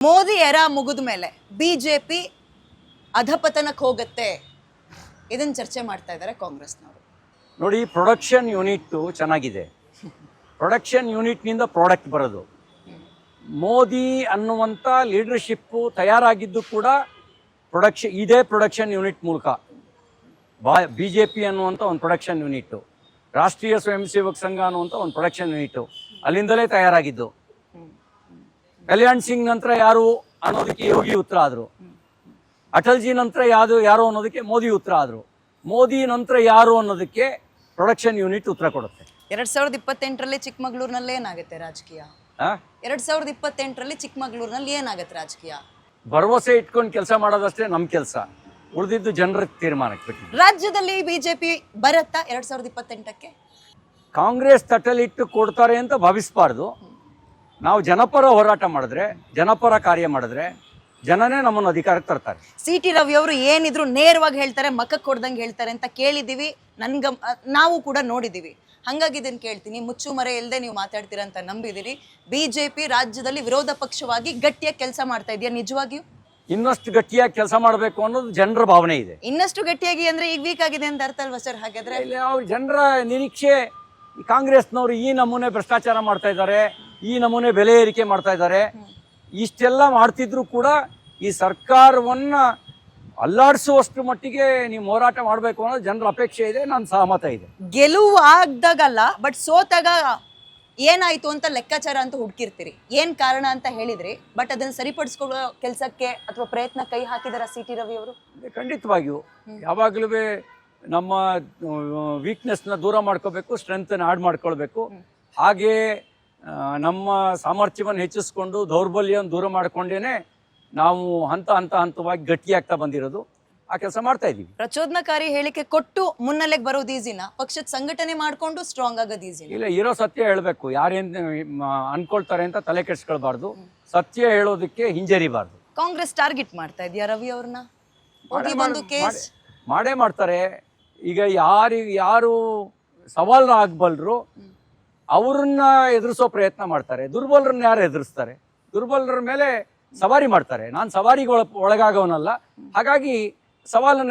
Modi era ಮುಗಿದ ಮೇಲೆ BJP ಅಧಪತನಕ್ಕೆ ಹೋಗುತ್ತೆ, ಇದನ್ನ ಚರ್ಚೆ ಮಾಡ್ತಾ ಇದ್ದಾರೆ ಕಾಂಗ್ರೆಸ್ನವರು. ನೋಡಿ, ಪ್ರೊಡಕ್ಷನ್ ಯೂನಿಟ್ ಚೆನ್ನಾಗಿದೆ. ಪ್ರೊಡಕ್ಷನ್ ಯೂನಿಟ್ನಿಂದ ಪ್ರಾಡಕ್ಟ್ ಬರೋದು. ಮೋದಿ ಅನ್ನುವಂಥ ಲೀಡರ್ಶಿಪ್ಪು ತಯಾರಾಗಿದ್ದು ಕೂಡ ಇದೇ ಪ್ರೊಡಕ್ಷನ್ ಯೂನಿಟ್ ಮೂಲಕ. BJP ಅನ್ನುವಂಥ ಒಂದು ಪ್ರೊಡಕ್ಷನ್ ಯೂನಿಟ್ಟು, ರಾಷ್ಟ್ರೀಯ ಸ್ವಯಂ ಸೇವಕ ಸಂಘ ಅನ್ನುವಂಥ ಒಂದು ಪ್ರೊಡಕ್ಷನ್ ಯೂನಿಟ್ಟು ಅಲ್ಲಿಂದಲೇ ತಯಾರಾಗಿದ್ದು. ಕಲ್ಯಾಣ್ ಸಿಂಗ್ ನಂತರ ಯಾರು ಅನ್ನೋದಕ್ಕೆ ಯೋಗಿ ಉತ್ತರ ಆದರು. ಅಟಲ್ಜಿ ನಂತರ ಯಾರು ಅನ್ನೋದಕ್ಕೆ ಮೋದಿ ಉತ್ತರ ಆದರು. ಮೋದಿ ನಂತರ ಯಾರು ಅನ್ನೋದಕ್ಕೆ ಪ್ರೊಡಕ್ಷನ್ ಯೂನಿಟ್ ಉತ್ತರ ಕೊಡುತ್ತೆ. 2028ರಲ್ಲಿ ಚಿಕ್ಕಮಗಳೂರಿನಲ್ಲಿ ಏನಾಗುತ್ತೆ ರಾಜಕೀಯ? 2028ರಲ್ಲಿ ಚಿಕ್ಕಮಗಳೂರಿನಲ್ಲಿ ಏನಾಗುತ್ತೆ ರಾಜಕೀಯ? ಭರವಸೆ ಇಟ್ಕೊಂಡು ಕೆಲಸ ಮಾಡೋದಷ್ಟೇ ನಮ್ಮ ಕೆಲಸ, ಉಳಿದಿದ್ದು ಜನರ ತೀರ್ಮಾನಕ್ಕೆ ಬಿಟ್ಟು. ರಾಜ್ಯದಲ್ಲಿ ಬಿಜೆಪಿ ಬರುತ್ತಾ 2028ಕ್ಕೆ? ಕಾಂಗ್ರೆಸ್ ತಟ್ಟಲಿಟ್ಟು ಕೊಡ್ತಾರೆ ಅಂತ ಭಾವಿಸಬಾರ್ದು. ನಾವು ಜನಪರ ಹೋರಾಟ ಮಾಡಿದ್ರೆ, ಜನಪರ ಕಾರ್ಯ ಮಾಡಿದ್ರೆ ಜನನೇ ನಮ್ಮನ್ನು ಅಧಿಕಾರಕ್ಕೆ ತರ್ತಾರೆ. CT ರವಿ ಅವರು ಏನಿದ್ರು ನೇರವಾಗಿ ಹೇಳ್ತಾರೆ, ಮಕ್ಕಕ್ಕೆ ಕೊಡ್ದಂಗೆ ಹೇಳ್ತಾರೆ ಅಂತ ಕೇಳಿದ್ದೀವಿ. ನಾವು ಕೂಡ ನೋಡಿದ್ದೀವಿ. ಹಾಗಾಗಿ ಇದನ್ನು ಕೇಳ್ತೀನಿ, ಮುಚ್ಚುಮರೆ ಇಲ್ಲದೆ ನೀವು ಮಾತಾಡ್ತೀರಾ ಅಂತ ನಂಬಿದ್ದೀರಿ. ಬಿಜೆಪಿ ರಾಜ್ಯದಲ್ಲಿ ವಿರೋಧ ಪಕ್ಷವಾಗಿ ಗಟ್ಟಿಯಾಗಿ ಕೆಲಸ ಮಾಡ್ತಾ ಇದೆಯಾ ನಿಜವಾಗಿಯೂ? ಇನ್ನಷ್ಟು ಗಟ್ಟಿಯಾಗಿ ಕೆಲಸ ಮಾಡಬೇಕು ಅನ್ನೋದು ಜನರ ಭಾವನೆ ಇದೆ. ಇನ್ನಷ್ಟು ಗಟ್ಟಿಯಾಗಿ ಅಂದ್ರೆ ಈಗ ವೀಕ್ ಆಗಿದೆ ಅಂತ ಅರ್ಥ ಅಲ್ವಾ ಸರ್? ಹಾಗಾದ್ರೆ ಅವ್ರ ಜನರ ನಿರೀಕ್ಷೆ, ಕಾಂಗ್ರೆಸ್ನವರು ಈ ನಮೂನೆ ಭ್ರಷ್ಟಾಚಾರ ಮಾಡ್ತಾ ಇದ್ದಾರೆ, ಈ ನಮೂನೆ ಬೆಲೆ ಏರಿಕೆ ಮಾಡ್ತಾ ಇದ್ದಾರೆ, ಇಷ್ಟೆಲ್ಲ ಮಾಡ್ತಿದ್ರು ಕೂಡ ಈ ಸರ್ಕಾರವನ್ನ ಅಲ್ಲಾಡಿಸುವಷ್ಟು ಮಟ್ಟಿಗೆ ನೀವು ಹೋರಾಟ ಮಾಡಬೇಕು ಅನ್ನೋದು ಜನರ ಅಪೇಕ್ಷೆ ಇದೆ. ನಾನು ಸಹಮತ ಇದೆ. ಗೆಲುವು ಆಗದಾಗಲ್ಲ, ಬಟ್ ಸೋತಾಗ ಏನಾಯ್ತು ಅಂತ ಲೆಕ್ಕಾಚಾರ ಅಂತ ಹುಡುಕಿರ್ತೀರಿ. ಏನ್ ಕಾರಣ ಅಂತ ಹೇಳಿದ್ರಿ, ಬಟ್ ಅದನ್ನ ಸರಿಪಡಿಸ್ಕೊಳ್ಳೋ ಕೆಲಸಕ್ಕೆ ಅಥವಾ ಪ್ರಯತ್ನ ಕೈ ಹಾಕಿದಾರ CT ರವಿ ಅವರು? ಖಂಡಿತವಾಗಿಯೂ ಯಾವಾಗಲೂ ನಮ್ಮ ವೀಕ್ನೆಸ್ನ ದೂರ ಮಾಡ್ಕೋಬೇಕು, ಸ್ಟ್ರೆಂತ್ನ ಆಡ್ ಮಾಡ್ಕೊಳ್ಬೇಕು. ಹಾಗೆ ನಮ್ಮ ಸಾಮರ್ಥ್ಯವನ್ನು ಹೆಚ್ಚಿಸ್ಕೊಂಡು ದೌರ್ಬಲ್ಯವನ್ನು ದೂರ ಮಾಡ್ಕೊಂಡೇನೆ ನಾವು ಹಂತವಾಗಿ ಗಟ್ಟಿಯಾಗ್ತಾ ಬಂದಿರೋದು. ಆ ಕೆಲಸ ಮಾಡ್ತಾ ಇದ್ದೀವಿ. ಪ್ರಚೋದನಕಾರಿ ಹೇಳಿಕೆ ಕೊಟ್ಟು ಮುನ್ನೆಲೆಗೆ ಬರೋದು ಈಸಿನ, ಪಕ್ಷದ ಸಂಘಟನೆ ಮಾಡ್ಕೊಂಡು ಸ್ಟ್ರಾಂಗ್ ಆಗೋದು ಈಸಿನ? ಇಲ್ಲ, ಇರೋ ಸತ್ಯ ಹೇಳಬೇಕು. ಯಾರೇನ್ ಅನ್ಕೊಳ್ತಾರೆ ಅಂತ ತಲೆ ಕೆಡಿಸ್ಕೊಳ್ಬಾರ್ದು. ಸತ್ಯ ಹೇಳೋದಕ್ಕೆ ಹಿಂಜರಿಬಾರ್ದು. ಕಾಂಗ್ರೆಸ್ ಟಾರ್ಗೆಟ್ ಮಾಡ್ತಾ ಇದೆಯಾ ರವಿ ಅವ್ರನ್ನ? ಮಾಡೇ ಮಾಡ್ತಾರೆ. ಈಗ ಯಾರು ಸವಾಲ್ ಆಗಬಲ್ರು ಅವ್ರನ್ನ ಎದುರಿಸೋ ಪ್ರಯತ್ನ ಮಾಡ್ತಾರೆ. ದುರ್ಬಲರನ್ನ ಯಾರು ಎದುರಿಸ್ತಾರೆ? ದುರ್ಬಲರ ಮೇಲೆ ಸವಾರಿ ಮಾಡ್ತಾರೆ. ನಾನು ಸವಾರಿಗೆ ಒಳಗಾಗೋನಲ್ಲ, ಹಾಗಾಗಿ ಸವಾಲನ್ನು